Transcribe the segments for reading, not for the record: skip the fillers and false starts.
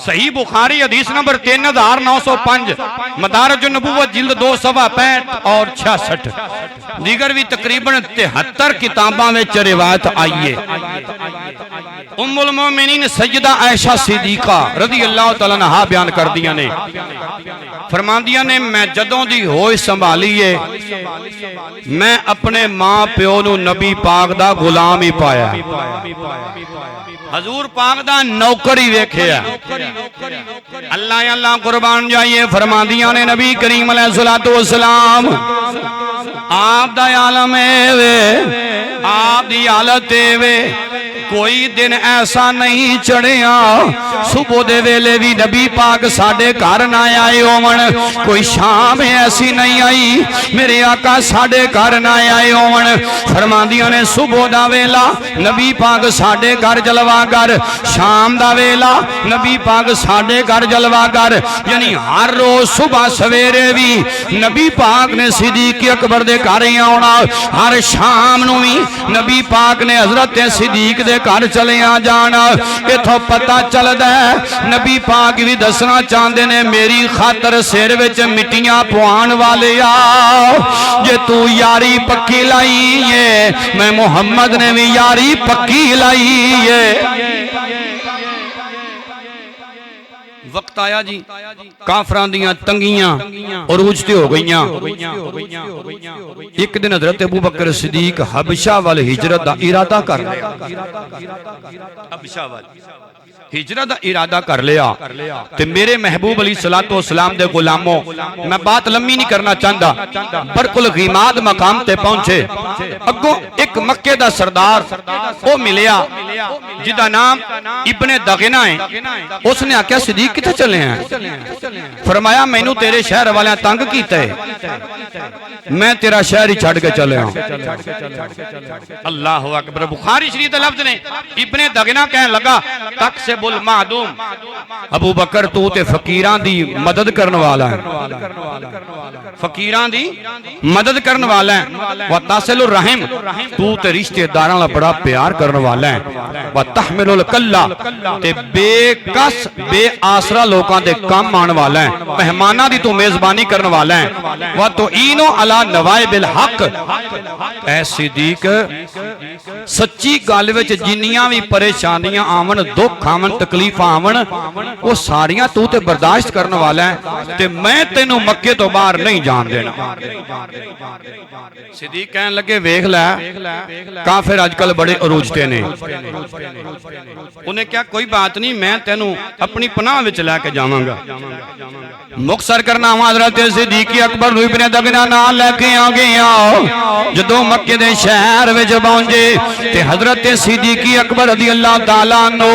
सही बुखारी हदीस नंबर 3905, मदारिज नबूवत जिल्द 2 सवा 65 और 66, दीगर भी तकरीबन 73 किताबों में रिवायत आई है। उम्मुल मोमिनीन सैयदा आयशा सिद्दीका रज़ी अल्लाह तआला अन्हा बयान कर दिया ने, फरमांदिया ने मैं जदों दी होश संभाली है मैं अपने मां प्यो नू नबी पाक दा गुलाम ही पाया, हजूर पाक दा नौकर ही वेख्या। अल्लाह अल्लाह कुर्बान जाइए। फरमादियां ने नबी करीम अलैहिस्सलातु वस्सलाम आप दा आलम है, आप दी हालत है, कोई दिन ऐसा नहीं चढ़िया सुबह दे वेले भी नबी पाक साडे घर ना आए होवन, कोई शाम ऐसी नहीं आई मेरे आका साडे घर ना आए होवन। फरमांदियां ने सुबह दा वेला नबी पाक साडे घर जलवा कर, शाम दा वेला नबी पाक साडे घर जलवा कर, यानी हर रोज सुबह सवेरे भी नबी पाक ने सिद्दीक अकबर दे घर ही आना, हर शाम नू भी नबी पाक ने हजरत सिद्दीक दे घर चले आ जाना। इथों पता चलता है नबी पाक भी दसना चाहते ने मेरी खातर सिर विच मिट्टियां पवाण वाले आ, जे तू यारी पक्की लाई है मैं मुहम्मद ने भी यारी पक्की लाई है। वक्त आया जी काफरां दियां तंगियां उरूज ते हो गईयां। एक दिन हजरत अबू बकर सिद्दीक हबशा वाल हिजरत दा इरादा कर लिया, हबशा वाल हिजरत दा इरादा कर लिया। ते मेरे महबूब अली सलातो सलाम दे गुलामों, मैं बात लम्मी नहीं करना चाहता, बरकुल गीमाद मकाम ते पहुंचे, अगों एक मक्के दा सरदार वो मिलिया जिदा नाम इब्ने दगना है। उसने आख्या सिद्दीक किथे चले हैं? फरमाया मैनू तेरे शहर वाले तंग कीता है, मैं तेरा शहर ही छड़ के चले आऊं। अल्लाह अकबर। बुखारी शरीफ दे लफ्ज ने इब्ने दगना कहन लगा तक से बुल मादूम, अबू बकर तू ते फकीरां दी मदद करने वाला है, फकीरां दी मदद करने वाला है। व तासिलुर रहम, तू ते रिश्तेदारां दा बड़ा प्यार करने वाला है। व तहमिलुल कल्ला, ते बेकस बेआसरा लोकां दे काम आने वाला है, मेहमानां दी तू मेजबानी करने वाला है। व तो इनो अला नवाए बिल हक, ऐ सिद्दीक सच्ची गल विच जिन्नियां भी परेशानियां आवन, दुख आवन, तकलीफां आवन, वो सारियां तू ते बर्दाश्त करने वाला है, ते मैं तेनू मक्के तो बाहर नहीं जान देना। सिद्दीक कहन लगे वेख लै काफिर अजकल बड़े अरूजते ने। उन्हें क्या कोई बात नहीं, मैं तेनू अपनी पनाह विच लैके जावांगा। मुक्तसर करना हजरत सिद्दीक अकबर इब्ने दगना नाल लैके आ गया। जदों मक्के दे शहर विच पहुंचे ते हजरत सिद्दीक अकबर रज़ी अल्लाह तआला अन्हु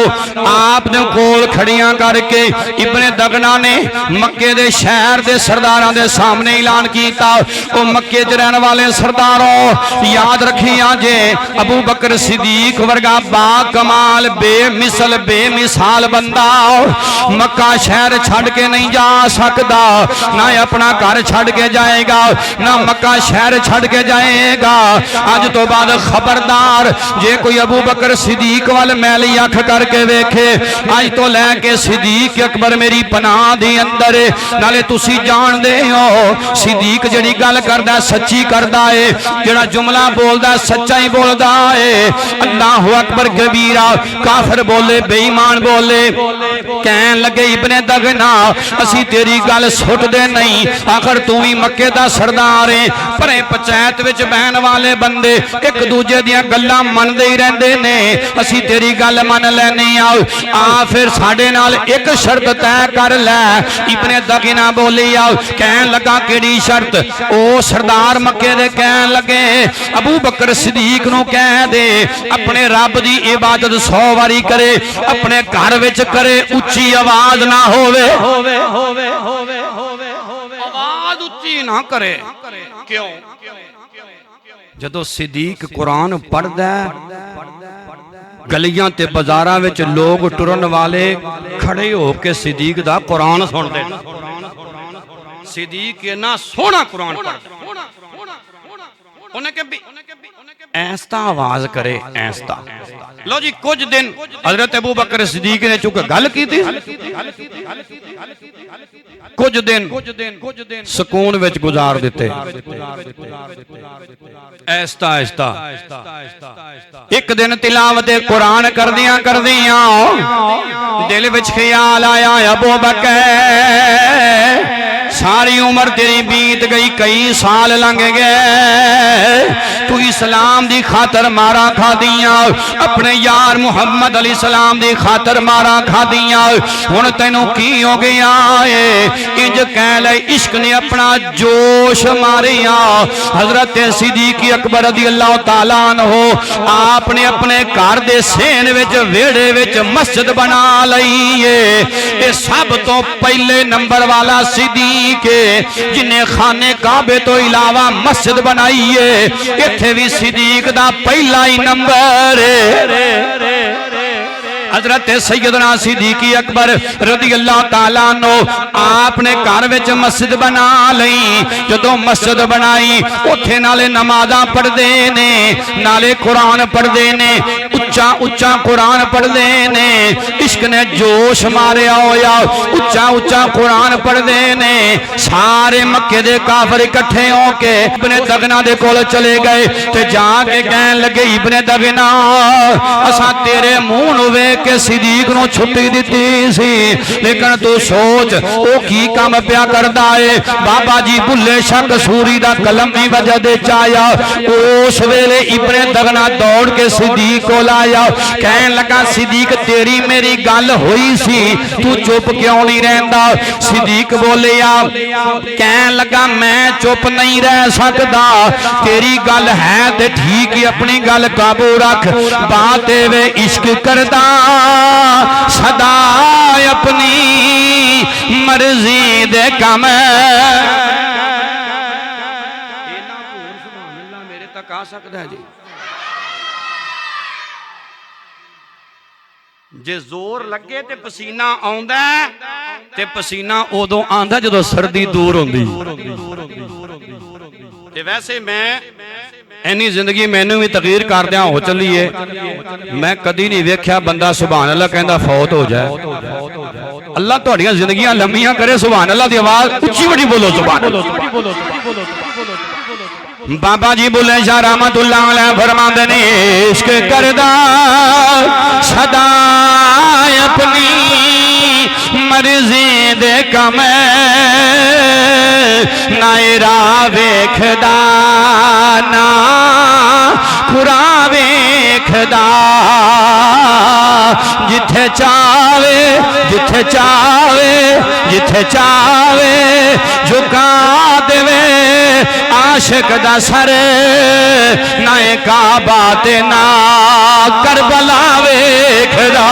आप दे कोल खड़ियां करके इब्ने दगना ने मक्के दे शहर दे सरदारां दे सामने ऐलान कीता, ओ मक्के च रहने वाले सरदारों याद रखिया जे अबू बकर सिद्दीक वर्गा बा कमाल बेमिसल बेमिसाल बंदा मक्का शहर छड़ के नहीं जा सकता, ना अपना घर छड़ के जाएगा, ना मक्का शहर छड़ के जाएगा। अज तो बाद खबरदार जे कोई अबू बकर सिद्दीक वाल मैली अख करके वेखे, अज तो लैके सिद्दीक अकबर मेरी पनाह दे अंदर। नाले तुसी जानदे हो सिद्दीक जिहड़ी गल करदा सच्ची करदा है, जिहड़ा जुमला बोलदा सच्चा ही बोलदा है। अल्लाहु अकबर कबीरा। काफिर बोले बेईमान बोले, कहन लगे इब्ने दगना असी तेरी गल सुटदे नहीं, आखिर तू ही मक्के दा सरदार है। भरे पंचायत विच बहन वाले बंदे एक दूजे दियां गल्लां मनदे ही रहंदे ने, असी तेरी गल मन लैने आ फिर साडे नाल एक शर्त तय कर लै। इब्ने दगना बोली आओ, कहन लगा केड़ी शर्त? ओ सरदार मक्के दे कहन लगे अबू बकर सिद्दीक नूं कह दे अपने रब दी इबादत 100 वारी करे, अपने घर विच करे, उच्ची आवाज ना होवे, आवाज उच्ची ना करे। क्यों? जदों सिद्दीक कुरान पढ़दा गलियां ते बाजारां विच लोग टुरन वाले खड़े होके सिद्दीक दा कुरान सुनदे। सिद्दीक इन्ना सोहना कुरान पढ़दा, उन्हें ऐसा आवाज करे ऐसा लो जी कुछ दिन हजरत अबू बकर सिद्दीक ने चुक गल की थी, कुछ दिन सुकून विच गुजार दिते। ऐस्ता ऐस्ता एक दिन तिलावत कुरान करदियां करदियां दिल विच ख्याल आया, अबू बकर सारी उम्र तेरी बीत गई, कई साल लंघ गए, तू इस्लाम दी खातर मारा खादियां, अपने यार मुहम्मद अली सलाम दी खातर मारा खादियां, हुण तैनू की हो गया है? इंज कह ले इश्क ने अपना जोश मारिया। हजरत सिद्दीक अकबर रज़ियल्लाहु ताला अन्हु आपने अपने घर दे सेन विच वेड़े विच मस्जिद बना लई है। ये सब तो पहले नंबर वाला सिद्दीक जिन्हें खाने काबे तो इलावा मस्जिद बनाई है, इत्थे भी सिद्दीक दा पहला ही नंबर है। हजरत सैयदना सिद्दीक अकबर रज़ियल्लाहु ताला अन्हु आपने घर विच मस्जिद बना लई। जदों मस्जिद बनाई उत्थे नाले नमाज़ां पढ़दे ने, नाले कुरान पढ़दे ने, उच्चा उच्चा कुरान पढ़दे ने। इश्क ने जोश मारिया होया, उच्चा उच्चा कुरान पढ़दे ने। सारे मक्के दे काफिर इकट्ठे होके इब्ने दगना दे कोल चले गए ते जाके कहन लगे, इब्ने दगना असां तेरे मुंह नूं वेख के सिद्दीक नूं छुट्टी दित्ती सी, लेकिन तू सोच ओ की काम पिया करदा है। बाबा जी बुल्ले शाह कसूरी दा कलम दी वजह दे आया। उस वेले इब्ने दगना दौड़ के सिद्दीक कोल आया, कहन लगा सिद्दीक तेरी मेरी गल हुई सी, तू चुप क्यों नहीं रहंदा? सिद्दीक बोलिया, कहन लगा मैं चुप नहीं रह सकदा, तेरी गल है ते ठीक ही, अपनी गल काबू रख। बात वे इश्क करदा सदा अपनी मर्जी दे कम। मेरे तक आ सकता है जी? जे जोर लगे ते पसीना आउंदा ते पसीना उदों आंदा जदों सर्दी दूर होंदी। ते वैसे मैं इन्नी जिंदगी मैनू भी तकरीर करदियां हो चली है, मैं कदी नहीं वेख्या बंदा सुभान अल्लाह कहंदा फौत हो जाए। अल्लाह तुहाडियां जिंदगियां लंबियां करे। सुभान अल्लाह दी आवाज उच्ची बड़ी बोलो, सुभान अल्लाह। बाबा जी बुल्ले शाह रहमतुल्लाह अलैह फरमांदे ने, इश्क करदा सदा अपनी मर्जी दे कम, ना राह वेखदा ना खुरा वेखदा, जिथे चावे जिथे चावे जिथे चावे झुका देवे आशिक दा सर, ना काबा ते ना करबला वेखदा।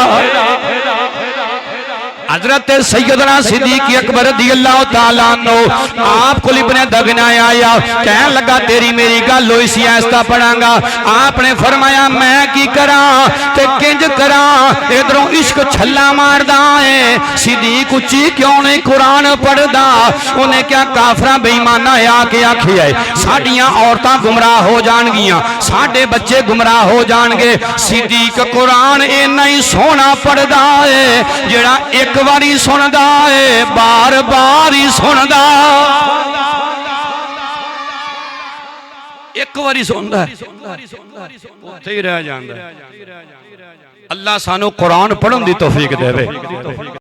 हजरत सैयदना सिद्दीक अकबर रज़ियल्लाहु ताला अन्हु आप को इब्ने दगना आया, कहन लगा तेरी मेरी गल होई सी, ऐसा पढ़ांगा। आपने फरमाया मैं की करा ते किंज करा? इधरों इश्क छल्ला मारदा है, सिद्दीक उच्ची क्यों नहीं कुरान पढ़दा? उन्हें क्या काफरा बेईमाना आके आखिया है साडियां औरतां गुमराह हो जाणगियां, साडे बच्चे गुमराह हो जाणगे। सिद्दीक कुरान इन्ना ही सोहना पढ़दा है, जेड़ा एक बारी सुनदा है बार बार ही सुनदा, एक बारी सुनदा उत्थे ही रह जांदा। अल्लाह सानू कुरान पढ़न दी तौफीक देवे।